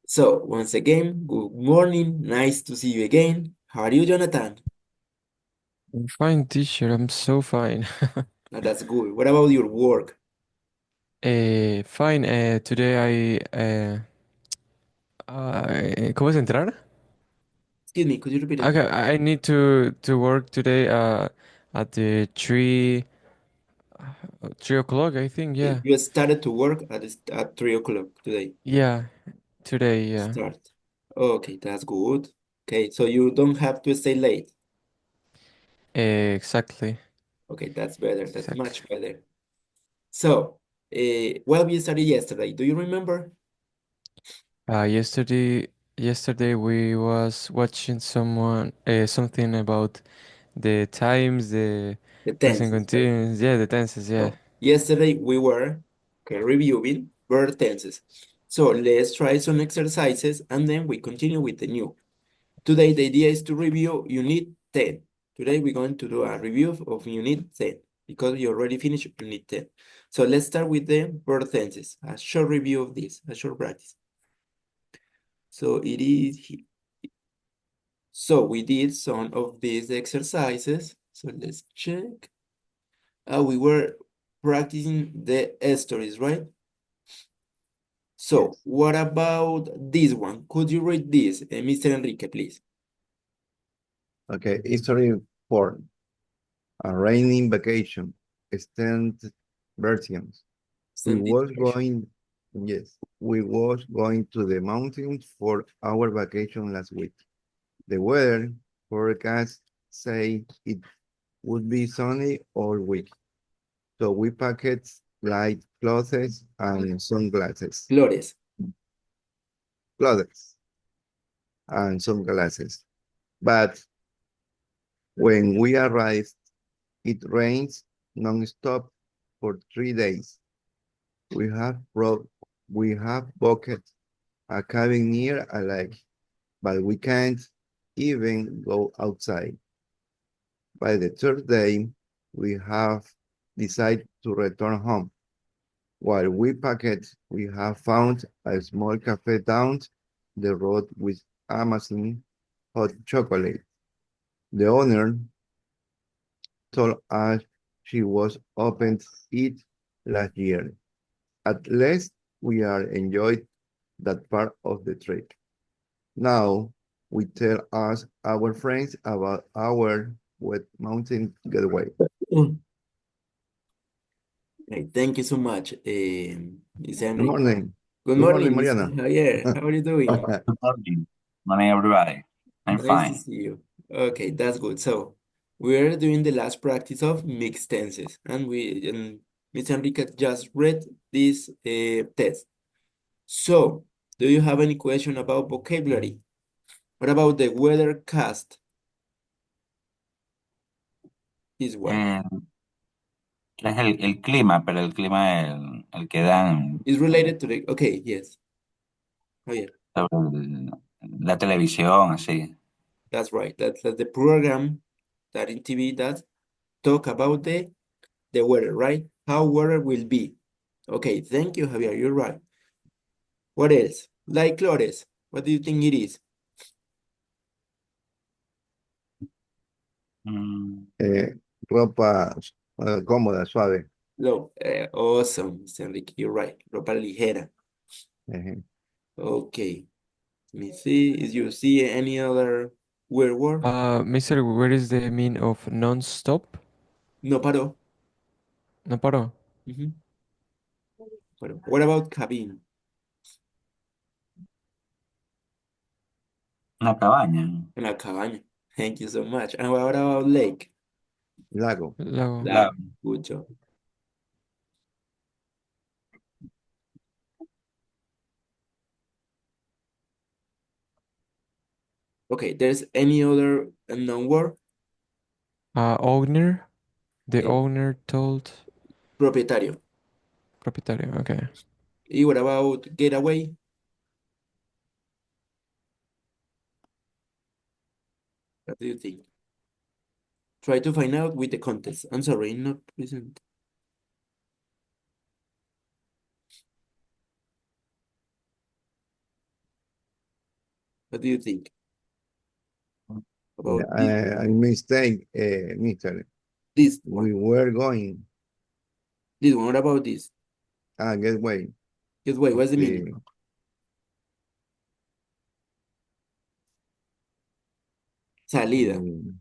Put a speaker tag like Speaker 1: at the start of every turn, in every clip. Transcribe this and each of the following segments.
Speaker 1: So, once again, good morning. Nice to see you again. How are you, Jonathan?
Speaker 2: I'm fine, teacher. I'm so fine.
Speaker 1: That's good. What about your work?
Speaker 2: Fine. Today ¿cómo es entrar?
Speaker 1: Excuse me, could you repeat again?
Speaker 2: Okay, I need to work today. At the 3 o'clock. I think.
Speaker 1: Okay,
Speaker 2: Yeah.
Speaker 1: you started to work at 3 o'clock today.
Speaker 2: Yeah. Today. Yeah.
Speaker 1: Start. Okay, that's good. Okay, so you don't have to stay late.
Speaker 2: Exactly.
Speaker 1: Okay, that's better. That's
Speaker 2: Exactly.
Speaker 1: much better. So, well, we started yesterday. Do you remember
Speaker 2: Yesterday we was watching something about the times, the
Speaker 1: the
Speaker 2: present
Speaker 1: tenses, right?
Speaker 2: continuous. Yeah, the tenses. Yeah.
Speaker 1: So, yesterday we were reviewing verb tenses. So, let's try some exercises and then we continue with the new. Today, the idea is to review Unit 10. Today, we're going to do a review of Unit 10 because you already finished Unit 10. So let's start with the verb tenses, a short review of this, a short practice. So it is, so we did some of these exercises. So let's check. We were practicing the stories, right? So
Speaker 3: Yes.
Speaker 1: what about this one? Could you read this, Mr. Enrique, please?
Speaker 3: Okay. History 4. A raining vacation. Extended versions. We
Speaker 1: Extended
Speaker 3: was
Speaker 1: version.
Speaker 3: going, yes, we was going to the mountains for our vacation last week. The weather forecast say it would be sunny all week. So we packed light clothes and sunglasses.
Speaker 1: Flores.
Speaker 3: Clothes and sunglasses. But when we arrived, it rains non-stop for 3 days. We have brought, we have booked a cabin near a lake, but we can't even go outside. By the third day, we have decided to return home. While we packed, we have found a small cafe down the road with amazing hot chocolate. The owner told us she was opened it last year. At least we are enjoyed that part of the trip. Now we tell us our friends about our wet mountain getaway.
Speaker 1: Okay, thank you so much, Mr.
Speaker 3: Good
Speaker 1: Enrique.
Speaker 3: morning.
Speaker 1: Good
Speaker 3: Good
Speaker 1: morning,
Speaker 3: morning,
Speaker 1: Mr.
Speaker 3: Mariana.
Speaker 1: Javier. How are you doing?
Speaker 4: Good morning. Morning, everybody. I'm
Speaker 1: Nice to
Speaker 4: fine.
Speaker 1: see you. Okay, that's good. So we're doing the last practice of mixed tenses, and Mr. Enrique just read this test. So, do you have any question about vocabulary? What about the weather cast? This one
Speaker 4: ¿Qué es el clima? Pero el clima el que dan
Speaker 1: is related to the. Okay, yes. Oh yeah,
Speaker 4: sobre la televisión, así.
Speaker 1: that's right. That's the program that in TV that talk about the weather, right? How weather will be. Okay, thank you, Javier. You're right. What else? Like clothes. What do you think it is?
Speaker 4: Mm,
Speaker 3: Eh, ropa cómoda, suave.
Speaker 1: No, awesome, Mr. Enrique. You're right. Ropa ligera.
Speaker 3: Ejé.
Speaker 1: Okay. Let me see. Is you see any other weird word?
Speaker 2: Mister, where is the mean of non-stop?
Speaker 1: No paró.
Speaker 2: No paro.
Speaker 1: Ujú, paró. What about cabin?
Speaker 4: una cabaña.
Speaker 1: Una cabaña. Thank you so much. And what about lake?
Speaker 3: Lago.
Speaker 2: Lago.
Speaker 4: La,
Speaker 1: Lake. Good job. Okay, there's any other unknown word?
Speaker 2: Owner. The
Speaker 1: Eh,
Speaker 2: owner told
Speaker 1: propietario.
Speaker 2: propietario. Okay.
Speaker 1: Y what about getaway? What do you think? Try to find out with the context. I'm sorry, not present. What do you think about
Speaker 3: I mistake, Mister.
Speaker 1: this
Speaker 3: We
Speaker 1: one?
Speaker 3: were going.
Speaker 1: This one. What about this?
Speaker 3: Get way.
Speaker 1: Just wait, what's the
Speaker 3: The
Speaker 1: meaning? Salida.
Speaker 3: mm,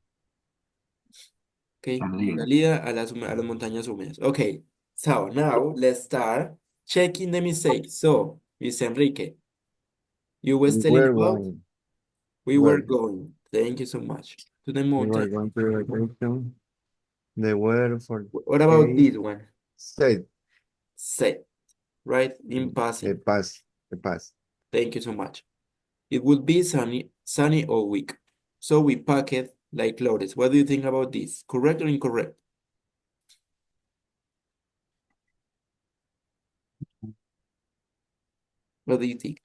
Speaker 1: Okay,
Speaker 4: Salida.
Speaker 1: salida a las montañas húmedas. Okay, so now let's start checking the mistakes. So, Mr. Enrique, you was
Speaker 3: we
Speaker 1: telling
Speaker 3: were
Speaker 1: about
Speaker 3: going.
Speaker 1: we were
Speaker 3: Where?
Speaker 1: going. Thank you so much. To the
Speaker 3: We were
Speaker 1: mountain.
Speaker 3: going to vacation. The weather
Speaker 1: What about
Speaker 3: forecast
Speaker 1: this one?
Speaker 3: said
Speaker 1: Set, right? In
Speaker 3: the
Speaker 1: passing.
Speaker 3: past.
Speaker 1: Thank you so much. It would be sunny all week. So we pack it like clothes. What do you think about this? Correct or incorrect? What do you think?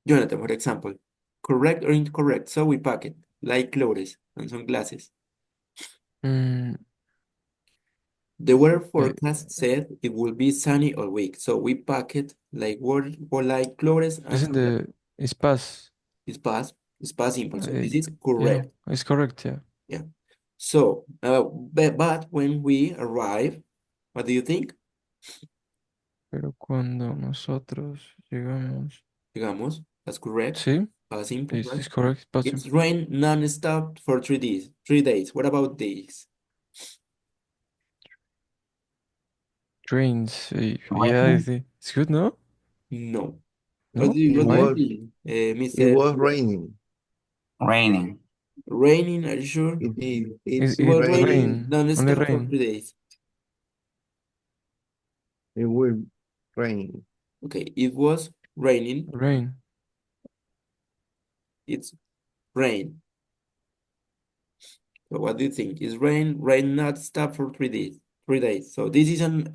Speaker 1: Jonathan, for example, correct or incorrect? So we pack it like clothes and sunglasses.
Speaker 2: Mm,
Speaker 1: The weather
Speaker 2: eh,
Speaker 1: forecast said it will be sunny all week. So we pack it like like clothes and
Speaker 2: isn't
Speaker 1: sunglasses.
Speaker 2: it's past?
Speaker 1: It's past simple. So this is
Speaker 2: Yeah,
Speaker 1: correct.
Speaker 2: it's correct, yeah.
Speaker 1: Yeah. So, but when we arrive, what do you think?
Speaker 2: Pero cuando nosotros llegamos,
Speaker 1: Digamos, that's correct.
Speaker 2: sí,
Speaker 1: Past simple, right?
Speaker 2: it's correct, past
Speaker 1: It's
Speaker 2: simple.
Speaker 1: rained non-stop for 3 days. 3 days. What about days?
Speaker 2: Trains, yeah,
Speaker 4: Raining.
Speaker 2: it's good, no?
Speaker 1: No.
Speaker 2: No?
Speaker 1: What do you
Speaker 2: Why?
Speaker 1: think,
Speaker 3: It
Speaker 1: Mr.
Speaker 3: was raining.
Speaker 4: Raining.
Speaker 1: Raining, are you sure?
Speaker 3: It's
Speaker 1: It was
Speaker 3: raining.
Speaker 1: raining
Speaker 2: Only
Speaker 1: non-stop for
Speaker 2: rain.
Speaker 1: 3 days.
Speaker 3: It will rain.
Speaker 1: Okay, it was raining.
Speaker 2: Rain.
Speaker 1: It's rain. So what do you think? Is rain not stop for 3 days? 3 days. So this is an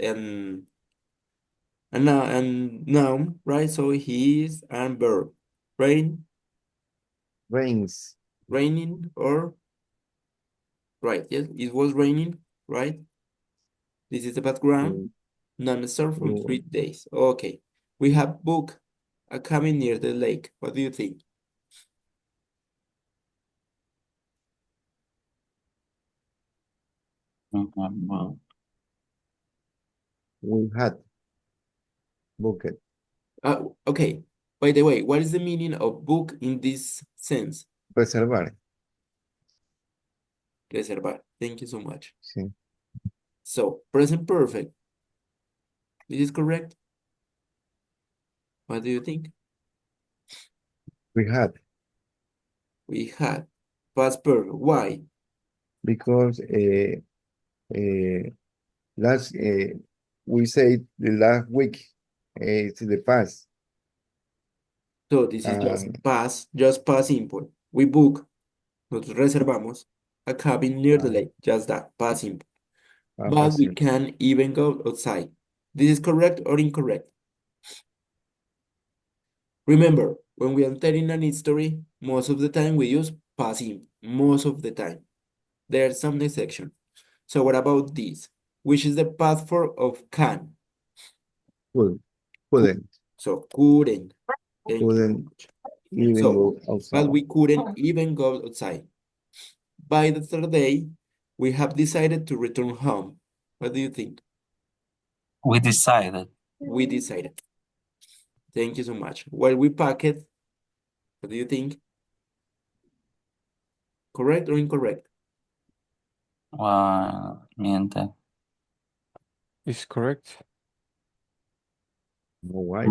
Speaker 1: noun, right? So he is an verb. Rain,
Speaker 3: Rains.
Speaker 1: raining, or right? Yes, it was raining, right? This is the background.
Speaker 3: Mm,
Speaker 1: Non-stop for
Speaker 3: mm,
Speaker 1: 3 days. Okay. We have booked a cabin near the lake. What do you think?
Speaker 4: Well,
Speaker 3: We had booked.
Speaker 1: Okay. By the way, what is the meaning of book in this sense?
Speaker 3: Reservar.
Speaker 1: Reservar. Thank you so much.
Speaker 3: Sí.
Speaker 1: So, present perfect. This is correct? What do you think?
Speaker 3: We had
Speaker 1: We had past perfect. Why?
Speaker 3: because last we said the last week it's the past.
Speaker 1: So this is just past simple. We book, nosotros reservamos a cabin near the lake. Just that, past simple. But we can even go outside. This is correct or incorrect? Remember, when we are telling an history, most of the time we use past simple. Most of the time. There's some exception. So what about this? Which is the past form of can?
Speaker 3: Couldn't
Speaker 1: So couldn't. Thank you very
Speaker 3: Couldn't
Speaker 1: much.
Speaker 3: even
Speaker 1: So,
Speaker 3: go outside.
Speaker 1: but we couldn't even go outside. By the third day, we have decided to return home. What do you think?
Speaker 4: we decided.
Speaker 1: We decided. Thank you so much. While we pack it, what do you think? Correct or incorrect?
Speaker 4: Miente.
Speaker 2: It's correct.
Speaker 3: Why?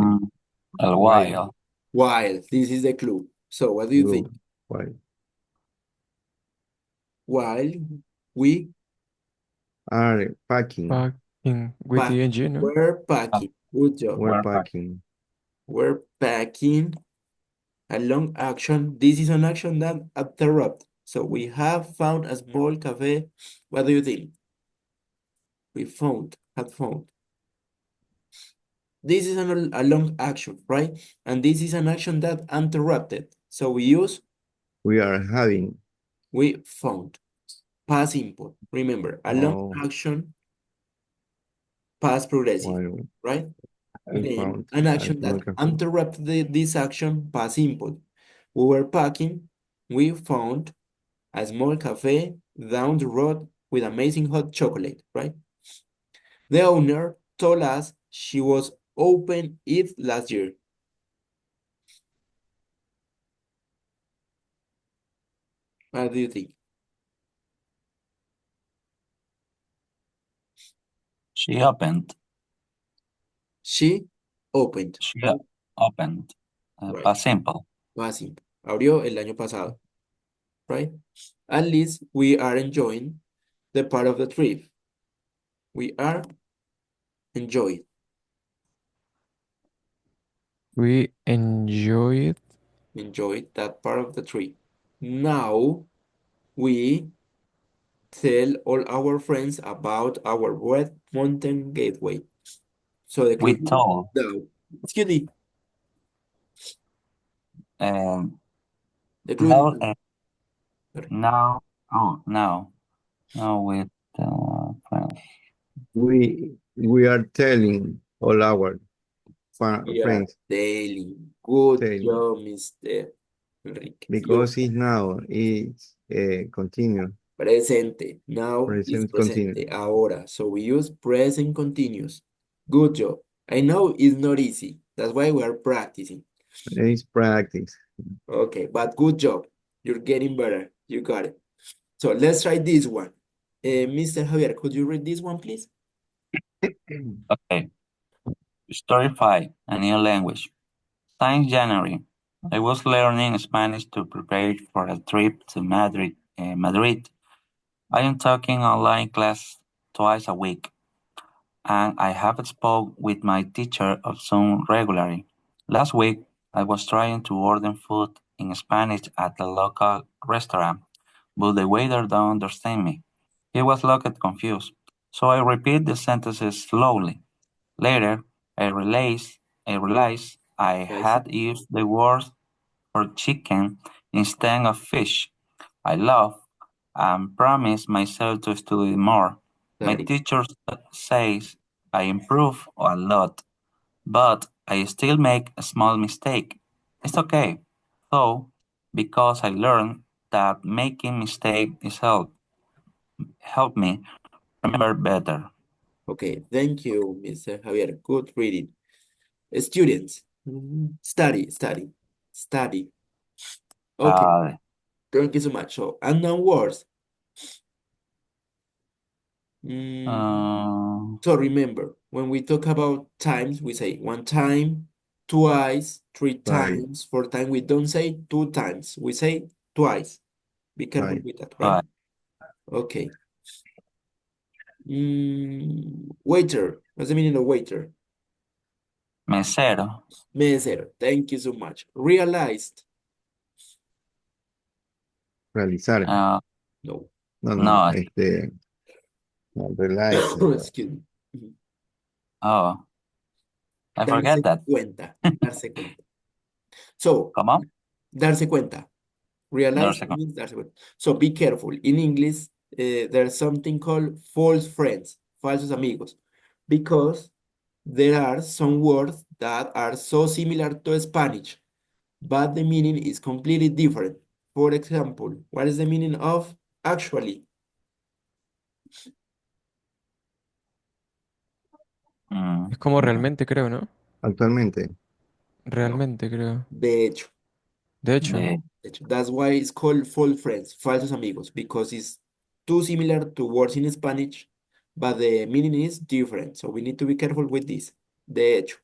Speaker 4: El
Speaker 3: Why?
Speaker 4: while.
Speaker 1: While, this is the clue. So what do you think?
Speaker 3: Why?
Speaker 1: While we
Speaker 3: Are packing.
Speaker 2: Packing with the engine, no?
Speaker 1: we're packing. Good job.
Speaker 3: We're packing.
Speaker 1: We're packing a long action. This is an action that interrupt. So we have found a small cafe. What do you think? We had found. This is a long action, right? And this is an action that interrupted. So we use
Speaker 3: We are having.
Speaker 1: we found. Past simple. Remember, a long
Speaker 3: Oh,
Speaker 1: action, past progressive,
Speaker 3: why?
Speaker 1: right?
Speaker 3: I
Speaker 1: Then
Speaker 3: found
Speaker 1: an
Speaker 3: a
Speaker 1: action
Speaker 3: small
Speaker 1: that
Speaker 3: cafe.
Speaker 1: interrupts this action, past simple. We were packing, we found a small cafe down the road with amazing hot chocolate, right? The owner told us she was open it last year. What do you think?
Speaker 4: She opened.
Speaker 1: She opened,
Speaker 4: She opened.
Speaker 1: right?
Speaker 4: Past simple.
Speaker 1: Más simple. Abrió el año pasado, right? At least we are enjoying the part of the trip. We are enjoying.
Speaker 2: We enjoyed.
Speaker 1: Enjoy that part of the trip. Now we tell all our friends about our Red Mountain Gateway. So the
Speaker 4: We
Speaker 1: conclusion
Speaker 4: told.
Speaker 1: now, excuse me,
Speaker 4: Um,
Speaker 1: the
Speaker 4: now,
Speaker 1: conclusion. Sorry.
Speaker 4: now, now with friends.
Speaker 3: We are telling all our
Speaker 1: We are
Speaker 3: friends
Speaker 1: telling. Good
Speaker 3: Telling.
Speaker 1: job, Mr. Enrique.
Speaker 3: because it's now it's continue.
Speaker 1: Presente. Now is
Speaker 3: Present
Speaker 1: presente.
Speaker 3: continuous.
Speaker 1: Ahora. So we use present continuous. Good job. I know it's not easy. That's why we are practicing.
Speaker 3: It's practice.
Speaker 1: Okay, but good job. You're getting better. You got it. So let's try this one. Mr. Javier, could you read this one, please?
Speaker 4: Okay. Story 5, a new language. Since January, I was learning Spanish to prepare for a trip to Madrid. I am taking online class twice a week, and I have spoke with my teacher of Zoom regularly. Last week, I was trying to order food in Spanish at a local restaurant, but the waiter don't understand me. He was looked confused, so I repeat the sentences slowly. Later, I realized I had used the word for chicken instead of fish. I laughed and promised myself to study more. My
Speaker 1: Got it.
Speaker 4: teacher says I improve a lot, but I still make a small mistake. It's okay, though, because I learned that making mistakes is help me remember better.
Speaker 1: Okay, thank you, Mr. Javier. Good reading. Students, study, study, study. Okay,
Speaker 4: Uh,
Speaker 1: thank you so much. So, unknown words. Mm, So remember, when we talk about times, we say one time, twice, three
Speaker 3: Right.
Speaker 1: times, four times. We don't say two times. We say twice. Be careful
Speaker 3: Right.
Speaker 1: with that, right?
Speaker 4: Right.
Speaker 1: Okay. Waiter. What's the meaning of waiter?
Speaker 4: Mesero.
Speaker 1: Mesero. Thank you so much. Realized.
Speaker 3: Realizar.
Speaker 4: Uh,
Speaker 1: No.
Speaker 3: No,
Speaker 4: no.
Speaker 3: no, realize.
Speaker 1: Excuse me. Mhm.
Speaker 4: Oh, I
Speaker 1: Darse
Speaker 4: forget that.
Speaker 1: cuenta. Darse cuenta. So,
Speaker 4: ¿Cómo?
Speaker 1: darse cuenta. Realize
Speaker 4: Darse cuenta.
Speaker 1: means darse cuenta. So be careful. In English, there's something called false friends, falsos amigos, because there are some words that are so similar to Spanish, but the meaning is completely different. For example, what is the meaning of actually?
Speaker 2: Es como realmente, creo, ¿no?
Speaker 3: Actualmente.
Speaker 2: Realmente, creo.
Speaker 1: De hecho.
Speaker 2: De hecho,
Speaker 4: De,
Speaker 1: De hecho, that's why it's called false friends, falsos amigos, because it's too similar to words in Spanish, but the meaning is different. So we need to be careful with this. De hecho,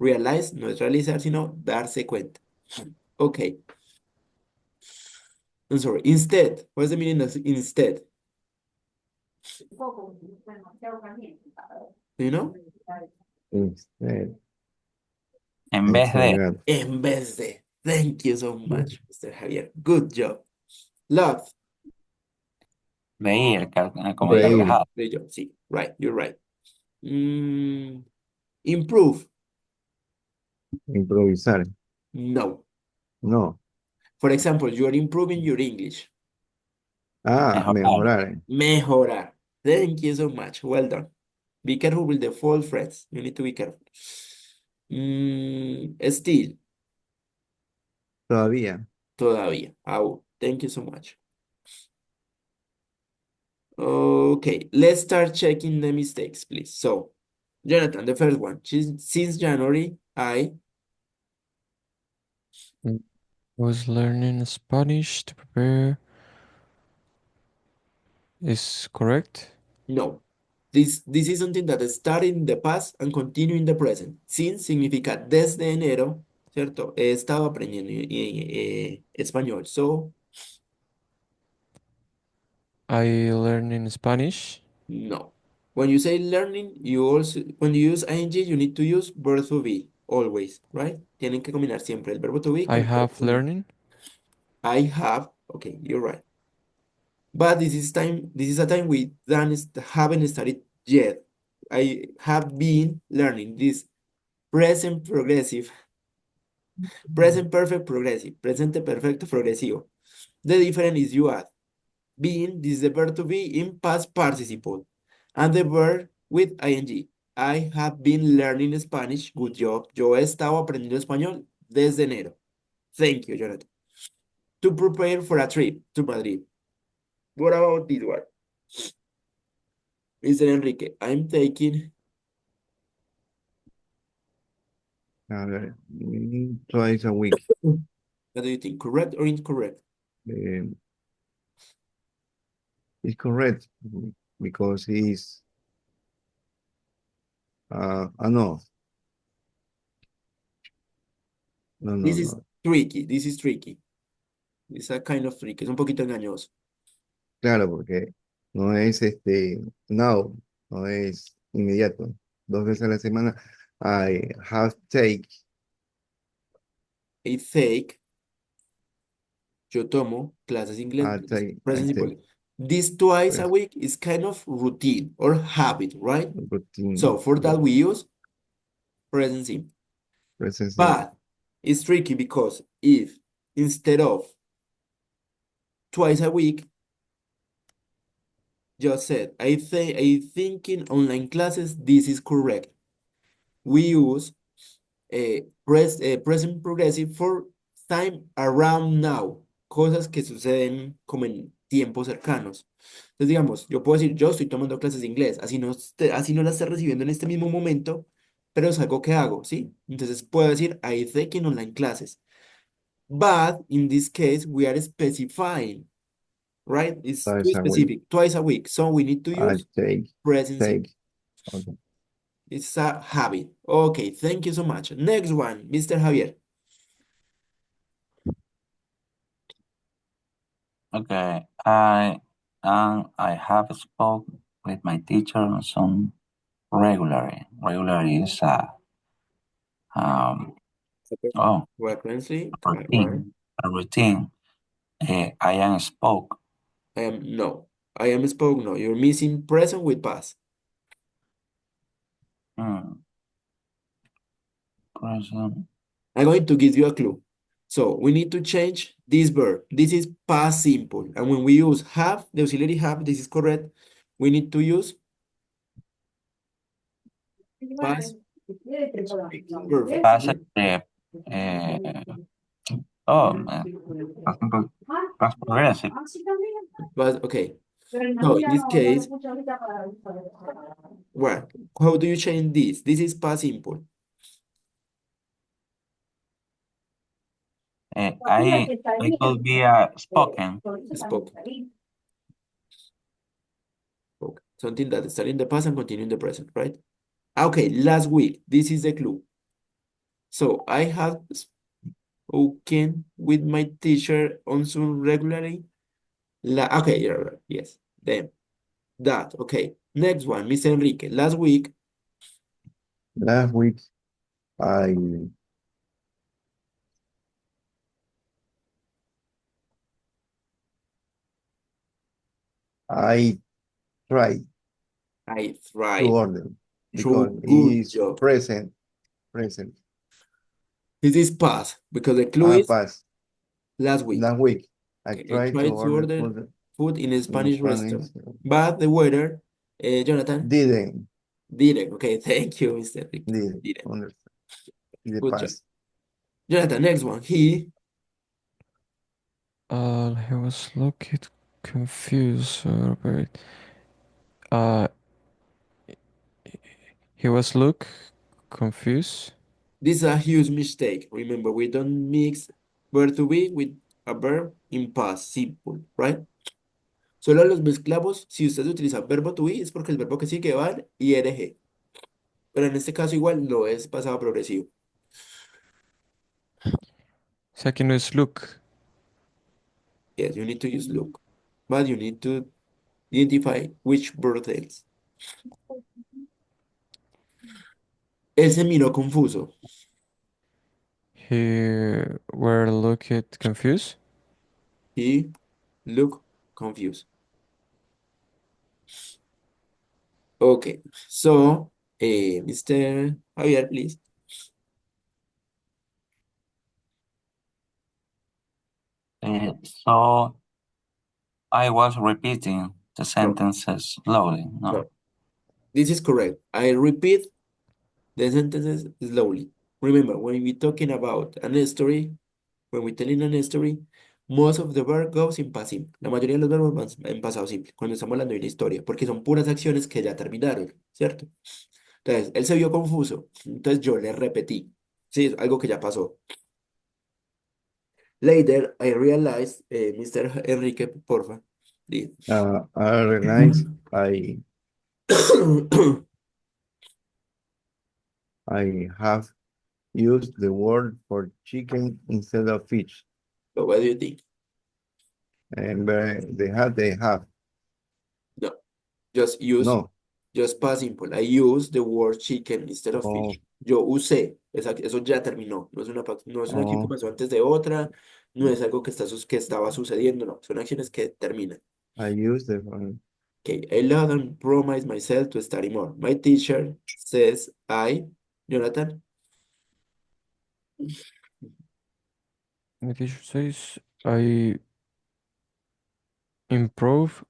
Speaker 1: realize no es realizar, sino darse cuenta. Okay. I'm sorry. Instead, what's the meaning of instead? Do you know?
Speaker 4: en vez de.
Speaker 3: Enfermedad.
Speaker 1: En vez de. Thank you so much, Mr. Javier. Good job. Love.
Speaker 4: De ir, como
Speaker 3: De
Speaker 4: de
Speaker 3: ir.
Speaker 4: viajar.
Speaker 1: Great job. Sí, right. You're right. Improve.
Speaker 3: Improvisar.
Speaker 1: No.
Speaker 3: No.
Speaker 1: For example, you are improving your English.
Speaker 4: Mejorar.
Speaker 3: Mejorar.
Speaker 1: Mejorar. Thank you so much. Well done. Be careful with the false friends. You need to be careful. Still,
Speaker 3: Todavía.
Speaker 1: todavía, aún. Thank you so much. Okay, let's start checking the mistakes, please. So, Jonathan, the first one. Since January, I
Speaker 2: was learning Spanish to prepare. Is correct?
Speaker 1: no. This is something that started in the past and continue in the present. Since significa desde enero, ¿cierto? He estado aprendiendo español. So,
Speaker 2: I learning Spanish.
Speaker 1: no. When you say learning, when you use ing, you need to use verb to be, always, right? Tienen que combinar siempre el verbo to be
Speaker 2: I
Speaker 1: con el verbo
Speaker 2: have
Speaker 1: to be.
Speaker 2: learning.
Speaker 1: I have, okay, you're right. But this is a time we haven't started yet. I have been learning this present progressive, present perfect progressive, presente perfecto progresivo. The difference is you add being, this is the verb to be in past participle, and the verb with ing. I have been learning Spanish. Good job. Yo he estado aprendiendo español desde enero. Thank you, Jonathan. To prepare for a trip to Madrid. What about this one? Mr. Enrique, I'm taking
Speaker 3: A ver, twice a week.
Speaker 1: what do you think? Correct or incorrect?
Speaker 3: It's correct because he's no. No,
Speaker 1: This is
Speaker 3: no.
Speaker 1: tricky. This is tricky. It's a kind of tricky. Es un poquito engañoso.
Speaker 3: Claro, porque no es now, no es inmediato. 2 veces a la semana. I have take
Speaker 1: I take, yo tomo clases de inglés.
Speaker 3: I take
Speaker 1: Present simple. This twice a
Speaker 3: Yes.
Speaker 1: week is kind of routine or habit, right?
Speaker 3: routine.
Speaker 1: So for that we use present simple.
Speaker 3: Present simple.
Speaker 1: But it's tricky because if instead of twice a week, just said, I think in online classes, this is correct. We use present progressive for time around now, cosas que suceden como en tiempos cercanos. Entonces, digamos, yo puedo decir, yo estoy tomando clases de inglés, así no las esté recibiendo en este mismo momento, pero es algo que hago, ¿sí? Entonces puedo decir, I taking online classes. But in this case, we are specifying, right? It's too
Speaker 3: Twice a week.
Speaker 1: specific, twice a week. So we need to
Speaker 3: I
Speaker 1: use
Speaker 3: take.
Speaker 1: present simple.
Speaker 3: Okay.
Speaker 1: It's a habit. Okay, thank you so much. Next one, Mr. Javier.
Speaker 4: Okay, I have spoke with my teacher on some regularly. Regularly is
Speaker 1: Frequently,
Speaker 4: routine. A routine. I am spoke.
Speaker 1: no. I am spoke, no. You're missing present with past.
Speaker 4: Present.
Speaker 1: I'm going to give you a clue. So we need to change this verb. This is past simple. And when we use have, the auxiliary have, this is correct. We need to use past perfect.
Speaker 4: Past past progressive.
Speaker 1: But okay. So in this case, what? How do you change this? This is past simple.
Speaker 4: I could be spoken.
Speaker 1: Spoken. Okay. Something that started in the past and continue in the present, right? Okay, last week. This is the clue. So I have spoken with my teacher on Zoom regularly. Okay, yeah, right, yes. Then that, okay. Next one, Mr. Enrique. Last week,
Speaker 3: I tried
Speaker 1: I
Speaker 3: to
Speaker 1: tried.
Speaker 3: order because
Speaker 1: Good
Speaker 3: it's
Speaker 1: job.
Speaker 3: present.
Speaker 1: This is past because the clue is
Speaker 3: Past.
Speaker 1: last week.
Speaker 3: Last week, I
Speaker 1: Okay,
Speaker 3: tried to order
Speaker 1: food in a Spanish restaurant.
Speaker 3: Spanish.
Speaker 1: But the waiter, Jonathan,
Speaker 3: Didn't.
Speaker 1: didn't. Okay, thank you, Mr. Enrique.
Speaker 3: Didn't.
Speaker 1: Didn't.
Speaker 3: Understand. the
Speaker 1: Good job.
Speaker 3: past.
Speaker 1: Jonathan, next one. He
Speaker 2: was looking confused. But he was look confused.
Speaker 1: This is a huge mistake. Remember, we don't mix verb to be with a verb in past simple, right? Solo los mezclamos si ustedes utilizan verbo to be es porque el verbo que sigue va en ing. Pero en este caso igual no es pasado progresivo.
Speaker 2: O sea que no es look.
Speaker 1: Yes, you need to use look. But you need to identify which verb tense. Él se miró confuso.
Speaker 2: He were looked confused.
Speaker 1: He looked confused. Okay, so, Mr. Javier, please.
Speaker 4: So I was repeating the sentences slowly. No.
Speaker 1: No. This is correct. I repeat the sentences slowly. Remember, when we're talking about an story, when we're telling an story, most of the verb goes in past simple. La mayoría de los verbos van en pasado simple, cuando estamos hablando de una historia, porque son puras acciones que ya terminaron, ¿cierto? Entonces, él se vio confuso, entonces yo le repetí. Sí, es algo que ya pasó. Later, I realized, Mr. Enrique, porfa. Di.
Speaker 3: I realized I have used the word for chicken instead of fish.
Speaker 1: So what do you think?
Speaker 3: And they have.
Speaker 1: No, just use,
Speaker 3: No.
Speaker 1: just past simple. I use the word chicken instead of
Speaker 3: Oh,
Speaker 1: fish. Yo usé, eso ya terminó. No es no es una acción que
Speaker 3: oh,
Speaker 1: pasó antes de otra, no es algo que que estaba sucediendo, no. Son acciones que terminan.
Speaker 3: I use the one.
Speaker 1: Okay, I love and promise myself to study more. My teacher says Jonathan,
Speaker 2: My teacher says I improve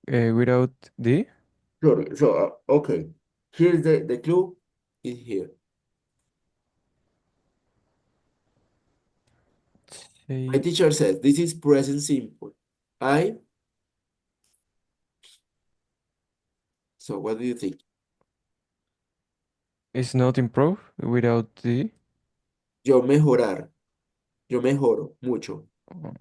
Speaker 2: without the.
Speaker 1: sorry, so, okay. Here's the clue is here. My
Speaker 2: Say
Speaker 1: teacher says, this is present simple. So what do you think?
Speaker 2: is not improve without the.
Speaker 1: Yo mejorar, yo mejoro mucho.
Speaker 2: Oh,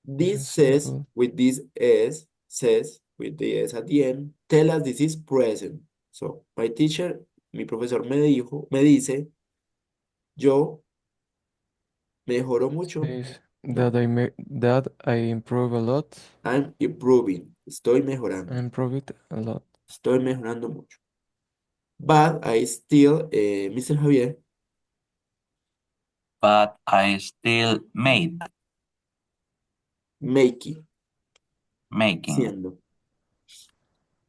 Speaker 1: This
Speaker 2: present
Speaker 1: says
Speaker 2: simple.
Speaker 1: with this S, says with the S at the end, tell us this is present. So my teacher, mi profesor me dice, yo mejoro mucho.
Speaker 2: Says
Speaker 1: No,
Speaker 2: that I improve a lot.
Speaker 1: I'm improving. Estoy
Speaker 2: I
Speaker 1: mejorando.
Speaker 2: improve it a lot.
Speaker 1: Estoy mejorando mucho. But I still, Mr. Javier,
Speaker 4: But I still making.
Speaker 1: making. Siendo.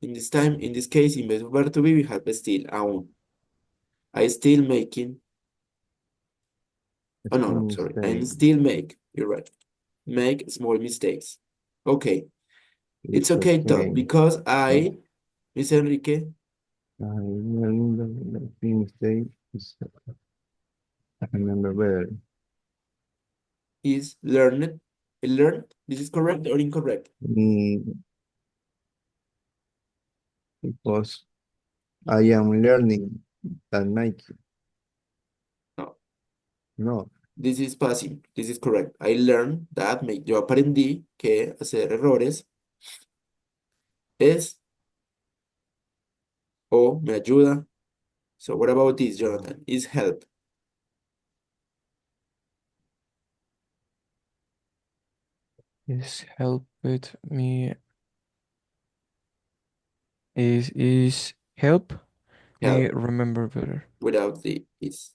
Speaker 1: In this case, in vez of verb to be, we have still, aún. I still making. Oh, no, sorry. I'm still you're right. Make small mistakes. Okay. It's okay, Todd, because Miss Enrique,
Speaker 3: I remember better.
Speaker 1: is learned. This is correct or incorrect?
Speaker 3: Because I am learning that Nike.
Speaker 1: No.
Speaker 3: No.
Speaker 1: This is passive. This is correct. I learned that yo aprendí que hacer errores es o me ayuda. So what about this, Jonathan? Is help.
Speaker 2: Is helped me. Is help me
Speaker 1: Help
Speaker 2: remember better.
Speaker 1: without the is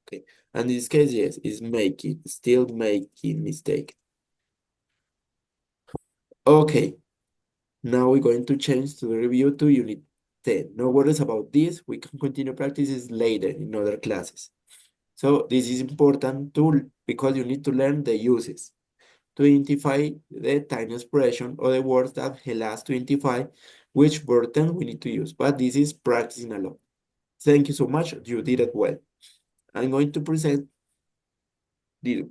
Speaker 1: okay. And in this case, yes, is making, still making mistake. Okay. Now we're going to change to the review to Unit 10. No worries about this. We can continue practices later in other classes. So this is important tool because you need to learn the uses to identify the tiny expression or the words that help us to identify which verb tense we need to use, but this is practicing a lot. Thank you so much. You did it well. I'm going to present this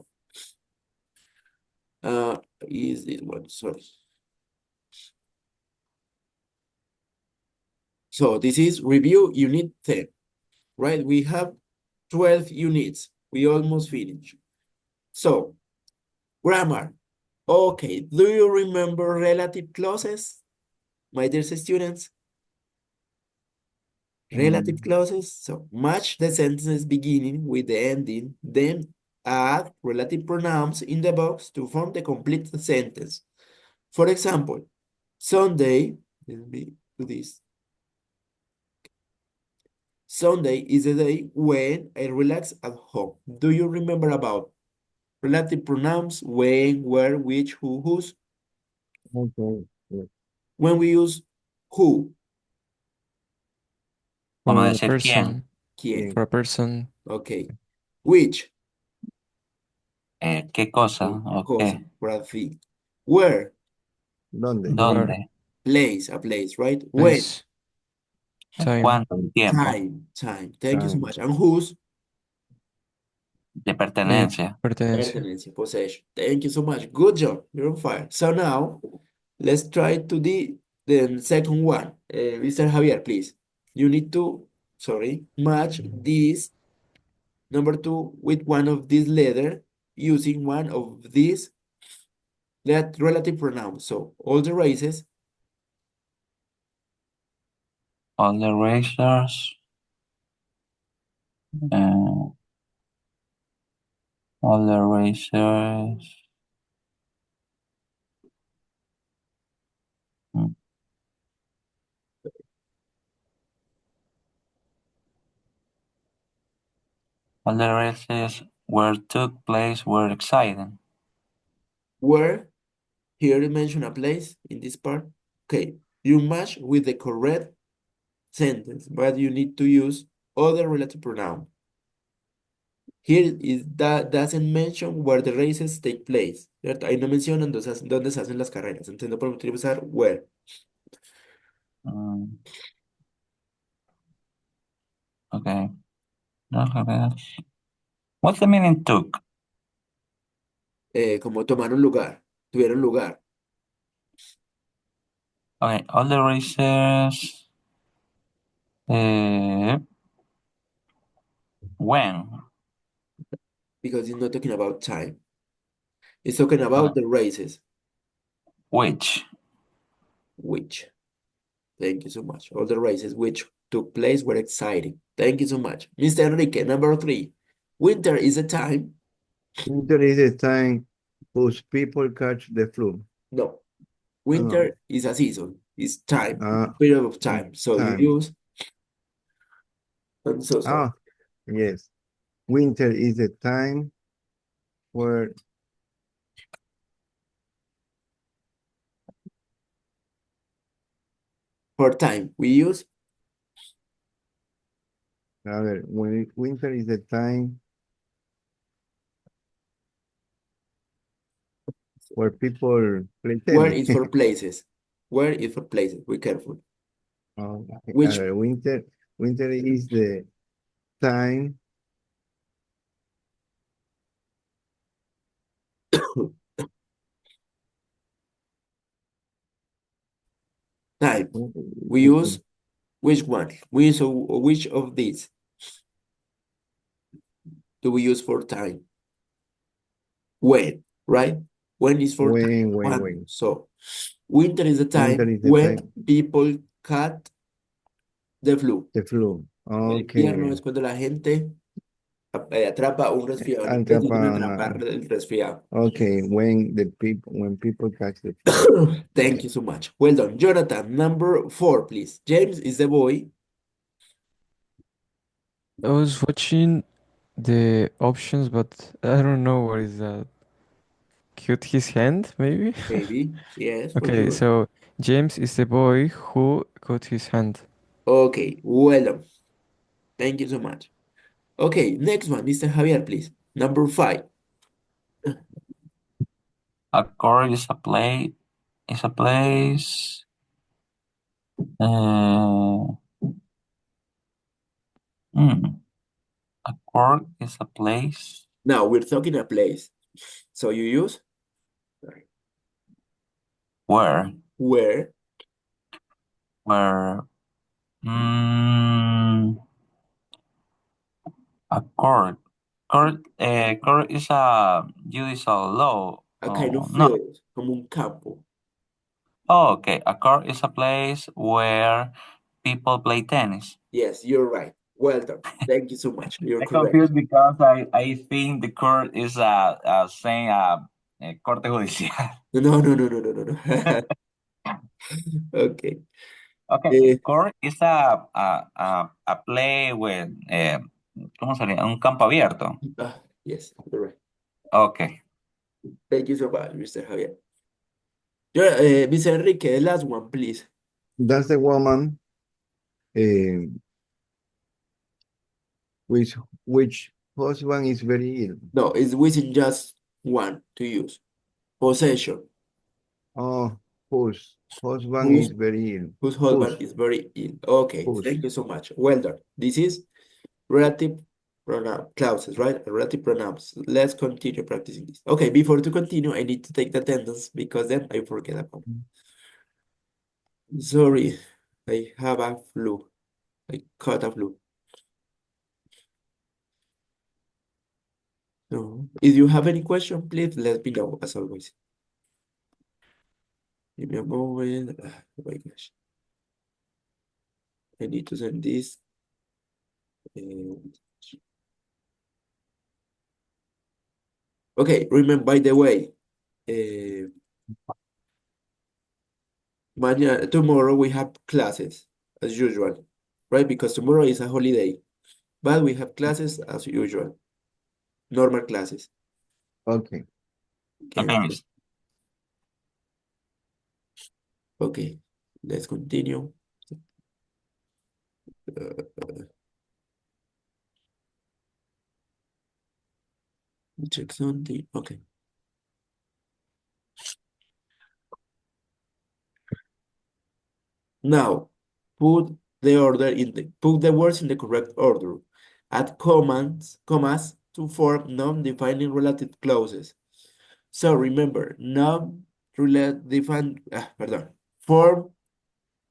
Speaker 1: one. Is this one, sorry. So this is review unit 10, right? We have 12 units. We almost finished. So, grammar. Okay, do you remember relative clauses, my dear students? Relative clauses. So match the sentences beginning with the ending, then add relative pronouns in the box to form the complete sentence. For example, Sunday, let me do this. Sunday is the day when I relax at home. Do you remember about relative pronouns? When, where, which, who, whose?
Speaker 3: Okay. Yes.
Speaker 1: When we use who,
Speaker 4: Como
Speaker 2: For a
Speaker 4: decir quién.
Speaker 1: quién.
Speaker 2: for a person,
Speaker 1: Okay. Which,
Speaker 4: ¿Qué cosa? ¿O
Speaker 1: cosa,
Speaker 4: qué?
Speaker 1: for a thing. Where,
Speaker 3: ¿Dónde?
Speaker 4: ¿Dónde?
Speaker 1: place, a place, right? When,
Speaker 2: place, time,
Speaker 4: ¿Cuánto? Tiempo.
Speaker 1: time. Thank you so
Speaker 3: Time.
Speaker 1: much. And whose?
Speaker 4: De pertenencia.
Speaker 2: pertenencia.
Speaker 1: Pertenencia, possession. Thank you so much. Good job. You're on fire. So now, let's try to the second one. Mr. Javier, please. You need to, match this number 2 with one of these letter using one of these relative pronouns. So all the races,
Speaker 4: All the racers. All the racers. All the races where took place were exciting.
Speaker 1: where, here you mention a place in this part. Okay, you match with the correct sentence, but you need to use other relative pronoun. Here is that doesn't mention where the races take place, ¿cierto? Ahí no mencionan dónde se hacen las carreras, entonces no podemos utilizar where.
Speaker 4: Okay. What's the meaning took?
Speaker 1: Como tomaron lugar, tuvieron lugar.
Speaker 4: Okay, all the races. When?
Speaker 1: Because it's not talking about time. It's talking about the races,
Speaker 4: Which?
Speaker 1: which. Thank you so much. All the races which took place were exciting. Thank you so much. Mr. Enrique, number 3. Winter is a time.
Speaker 3: Winter is a time whose people catch the flu.
Speaker 1: No. Winter is a season. It's time. Period of time. So
Speaker 3: time.
Speaker 1: you use. I'm so sorry.
Speaker 3: Yes. Winter is a time where
Speaker 1: For time, we use.
Speaker 3: when winter is a time where people play
Speaker 1: Where
Speaker 3: tennis.
Speaker 1: is for places. Where is for places. Be careful.
Speaker 3: Which winter is the time
Speaker 1: time. We use which one? We use which of these do we use for time? When, right? When is for time?
Speaker 3: when.
Speaker 1: So winter is the time
Speaker 3: Winter is the
Speaker 1: when
Speaker 3: time.
Speaker 1: people cut the flu.
Speaker 3: The flu.
Speaker 1: El invierno es cuando la gente atrapa un resfriado. En inglés dicen atrapar el resfriado.
Speaker 3: Okay, when people catch the flu.
Speaker 1: Thank you so much. Well done. Jonathan, number 4, please. James is the boy.
Speaker 2: I was watching the options, but I don't know what is that. Cut his hand, maybe?
Speaker 1: Maybe, yes. for
Speaker 2: Okay,
Speaker 1: sure.
Speaker 2: so James is the boy who cut his hand.
Speaker 1: Okay, well done. Thank you so much. Okay, next one, Mr. Javier, please. Number 5.
Speaker 4: A court is a place Uh, hmm. A court is a place
Speaker 1: Now we're talking a place. So you use
Speaker 4: where
Speaker 1: where,
Speaker 4: where mm, a court. Court is a judicial law.
Speaker 1: a kind of
Speaker 4: No.
Speaker 1: field, como un campo.
Speaker 4: Oh, okay. A court is a place where people play tennis.
Speaker 1: Yes, you're right. Well done. Thank you so much. You're
Speaker 4: I
Speaker 1: correct.
Speaker 4: confused because I think the court is saying corte judicial.
Speaker 1: No, no, no, no, no, no, no. Okay.
Speaker 4: Okay, court is a play with ¿cómo sería? Un campo abierto.
Speaker 1: Yes, you're right.
Speaker 4: Okay.
Speaker 1: Thank you so much, Mr. Javier. Mr. Enrique, the last one, please.
Speaker 3: That's the woman which husband is very ill.
Speaker 1: No, it's within just one to use. Possession.
Speaker 3: Oh, whose husband
Speaker 1: Whose-
Speaker 3: is very ill.
Speaker 1: Whose husband
Speaker 3: Whose?
Speaker 1: is very ill. Okay,
Speaker 3: Whose?
Speaker 1: thank you so much. Well done. This is relative pronoun clauses, right? Relative pronouns. Let's continue practicing this. Okay, before to continue, I need to take the attendance because then I forget about it. Sorry, I have a flu. I caught a flu. So, if you have any question, please let me know as always. Give me a moment. Oh my gosh. I need to send this. Okay, remember, by the way, tomorrow we have classes as usual, right? Because tomorrow is a holiday, but we have classes as usual, normal classes.
Speaker 3: Okay.
Speaker 4: Okay, miss.
Speaker 1: Okay, let's continue. Check something. Okay. Now, put the words in the correct order. Add commas to form non-defining relative clauses. So remember, form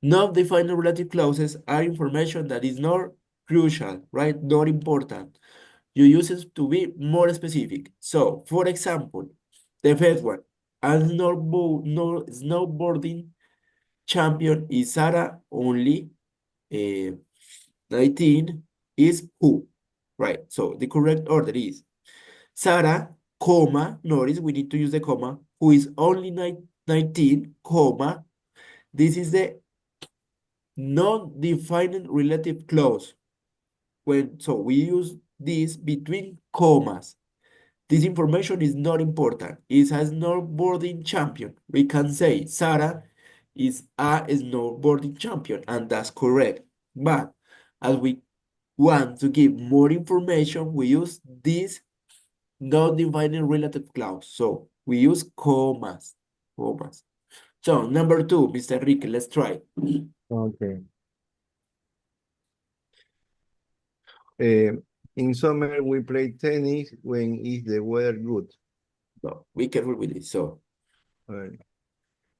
Speaker 1: non-defining relative clauses are information that is not crucial, right? Not important. You use it to be more specific. So, for example, the first one, a snowboarding champion is Sarah, only 19 is who, right? So the correct order is Sarah, comma, notice we need to use the comma, who is only 19, comma. This is the non-defined relative clause. So we use this between commas. This information is not important. It has snowboarding champion. We can say Sarah is a snowboarding champion, and that's correct. But as we want to give more information, we use this non-defining relative clause. So we use commas. So number 2, Mr. Enrique, let's try.
Speaker 3: Okay. In summer, we play tennis when is the weather good.
Speaker 1: No, be careful with this. So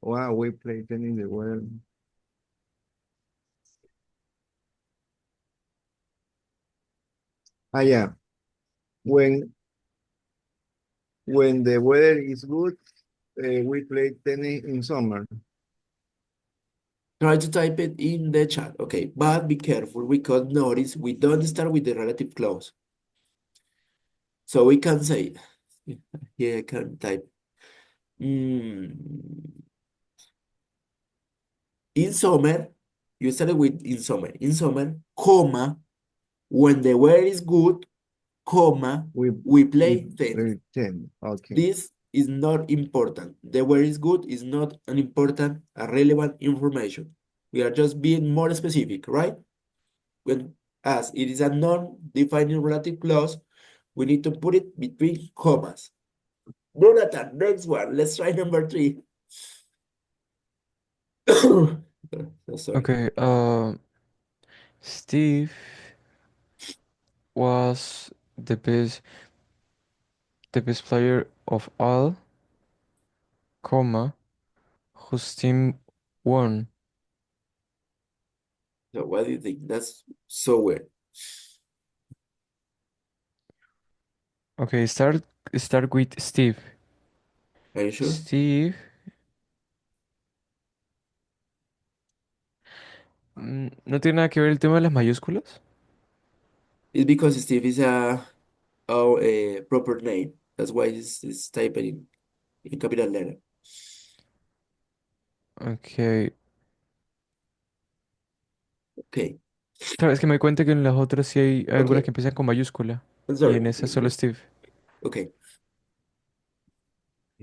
Speaker 3: Wow, we play tennis the weather. Yeah. When the weather is good, we play tennis in summer.
Speaker 1: try to type it in the chat. Okay, but be careful because notice we don't start with the relative clause. So we can say, here I can type. In summer, you started with in summer. In summer, comma, when the weather is good, comma, we play tennis.
Speaker 3: Okay.
Speaker 1: This is not important. The weather is good is not an important, relevant information. We are just being more specific, right? As it is a non-defining relative clause, we need to put it between commas. Jonathan, next one. Let's try number 3. So sorry.
Speaker 2: Okay, Steve was the best player of all, comma, whose team won.
Speaker 1: So what do you think? That's so weird.
Speaker 2: Okay, start with Steve.
Speaker 1: Are you sure?
Speaker 2: Steve, ¿no tiene nada que ver el tema de las mayúsculas?
Speaker 1: It's because Steve is a proper name. That's why it's typed in capital letter.
Speaker 2: Okay.
Speaker 1: Okay.
Speaker 2: Claro, es que me doy cuenta que en las otras sí hay algunas
Speaker 1: Okay.
Speaker 2: que empiezan con mayúscula.
Speaker 1: I'm
Speaker 2: Y
Speaker 1: sorry.
Speaker 2: en esa solo Steve.
Speaker 1: Okay.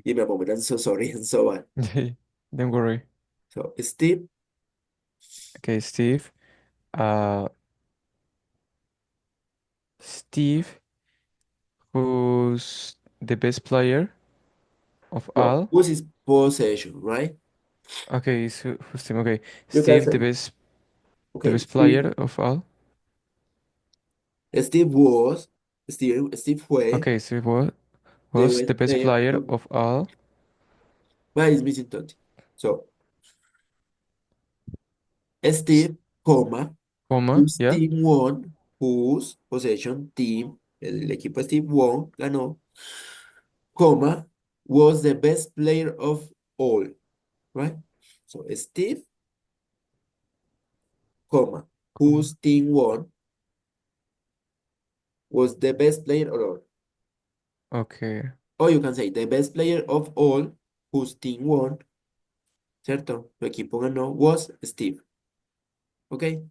Speaker 1: Give me a moment. I'm so sorry. I'm so bad.
Speaker 2: Don't worry.
Speaker 1: So Steve,
Speaker 2: Okay, Steve. Uh, Steve, who's the best player of
Speaker 1: no,
Speaker 2: all.
Speaker 1: who's his possession, right?
Speaker 2: Okay, who's team? Okay,
Speaker 1: You can
Speaker 2: Steve,
Speaker 1: say,
Speaker 2: the
Speaker 1: okay,
Speaker 2: best player of all.
Speaker 1: Steve was, Steve fue
Speaker 2: Okay, Steve
Speaker 1: the
Speaker 2: was the
Speaker 1: best
Speaker 2: best
Speaker 1: player,
Speaker 2: player of all,
Speaker 1: but it's missing 20. So
Speaker 2: s-
Speaker 1: Steve, comma,
Speaker 2: comma,
Speaker 1: whose
Speaker 2: yeah.
Speaker 1: team won, whose possession team, el equipo de Steve won, ganó, comma, was the best player of all, right? So Steve, comma, whose team won, was the best player of all.
Speaker 2: Okay,
Speaker 1: Or you can say the best player of all whose team won, ¿cierto? Su equipo ganó, was Steve. Okay?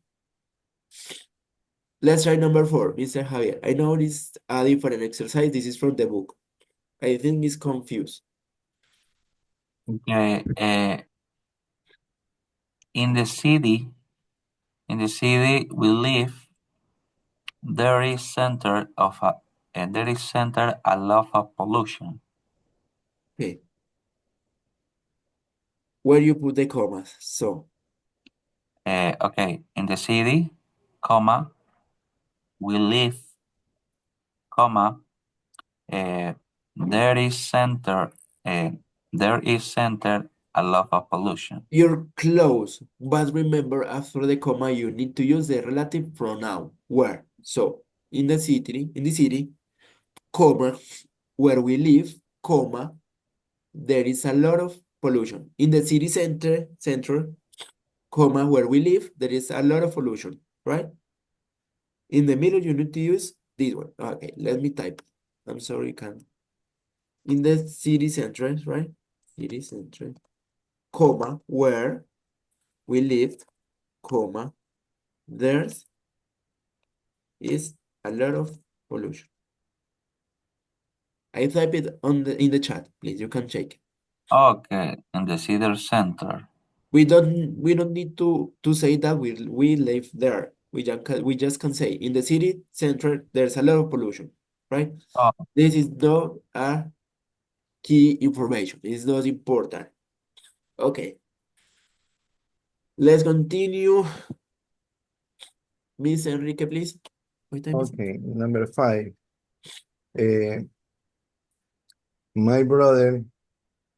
Speaker 1: Let's try number 4, Mr. Javier. I know this is a different exercise. This is from the book. I think he's confused.
Speaker 4: Okay, in the city, we live, there is center a lot of pollution.
Speaker 1: Okay. Where you put the commas? So,
Speaker 4: Okay, in the city, comma, we live, comma, uh, there is center, uh, there is center a lot of pollution.
Speaker 1: you're close, but remember after the comma, you need to use the relative pronoun, where. So, in the city, comma, where we live, comma, there is a lot of pollution. In the city center, comma, where we live, there is a lot of pollution, right? In the middle, you need to use this one. Okay, let me type. I'm sorry, can. In the city center, right? City center, comma, where we lived, comma, there's is a lot of pollution. I type it in the chat, please. You can check.
Speaker 4: Okay, in the city center.
Speaker 1: We don't need to say that we live there. We just can say in the city center there's a lot of pollution, right?
Speaker 4: Oh,
Speaker 1: This is not a key information. It's not important. Okay, let's continue. Miss Enrique, please. What time is it?
Speaker 3: Okay, number 5. Uh, my brother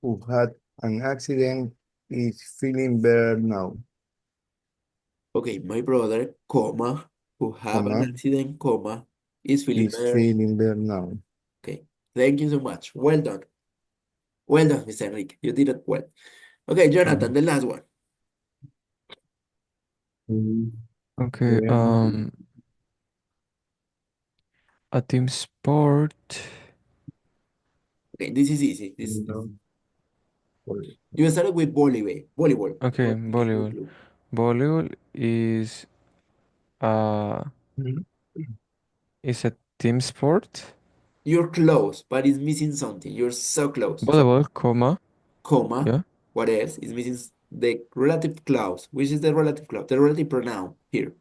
Speaker 3: who had an accident is feeling better now,
Speaker 1: Okay, my brother, comma, who have an
Speaker 3: comma,
Speaker 1: accident, comma, is feeling
Speaker 3: is
Speaker 1: better.
Speaker 3: feeling better now.
Speaker 1: Okay, thank you so much. Well done. Well done, Mr. Enrique. You did it well. Okay, Jonathan, the last one.
Speaker 2: okay. A team sport.
Speaker 1: Okay, this is easy. You started with volleyball. Volleyball.
Speaker 2: Okay,
Speaker 1: Not give you a
Speaker 2: volleyball.
Speaker 1: clue.
Speaker 2: Volleyball uh is a team sport.
Speaker 1: You're close, but it's missing something. You're so close. So,
Speaker 2: Volleyball, comma,
Speaker 1: comma,
Speaker 2: yeah.
Speaker 1: what else? Is missing the relative clause. Which is the relative clause? The relative pronoun here.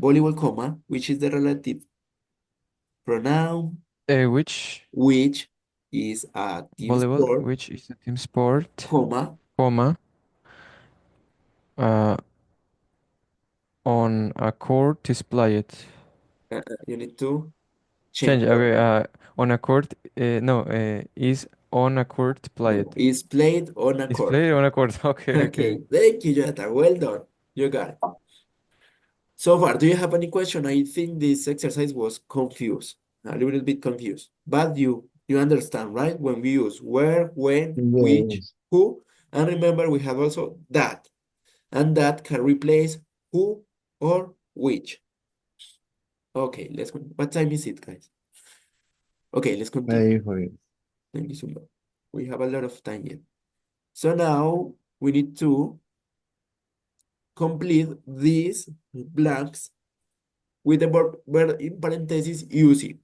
Speaker 1: Volleyball, comma, which is the relative pronoun,
Speaker 2: Which
Speaker 1: which is a team
Speaker 2: volleyball,
Speaker 1: sport,
Speaker 2: which is a team sport,
Speaker 1: comma,
Speaker 2: comma, Uh, on a court displayed.
Speaker 1: You need to
Speaker 2: Change.
Speaker 1: change the
Speaker 2: Okay.
Speaker 1: order.
Speaker 2: On a court. No. Is on a court played.
Speaker 1: No, is played on a
Speaker 2: Is
Speaker 1: court.
Speaker 2: played on a court. Okay. Okay.
Speaker 1: Okay, thank you, Jonathan. Well done. You got it. So far, do you have any question? I think this exercise was confused, a little bit confused, but you understand, right? When we use where, when, which,
Speaker 3: Yes.
Speaker 1: who, and remember we have also that, and that can replace who or which. Okay, let's go. What time is it, guys? Okay, let's continue.
Speaker 3: I forget.
Speaker 1: Thank you so much. We have a lot of time yet. So now we need to complete these blanks with the verb in parentheses using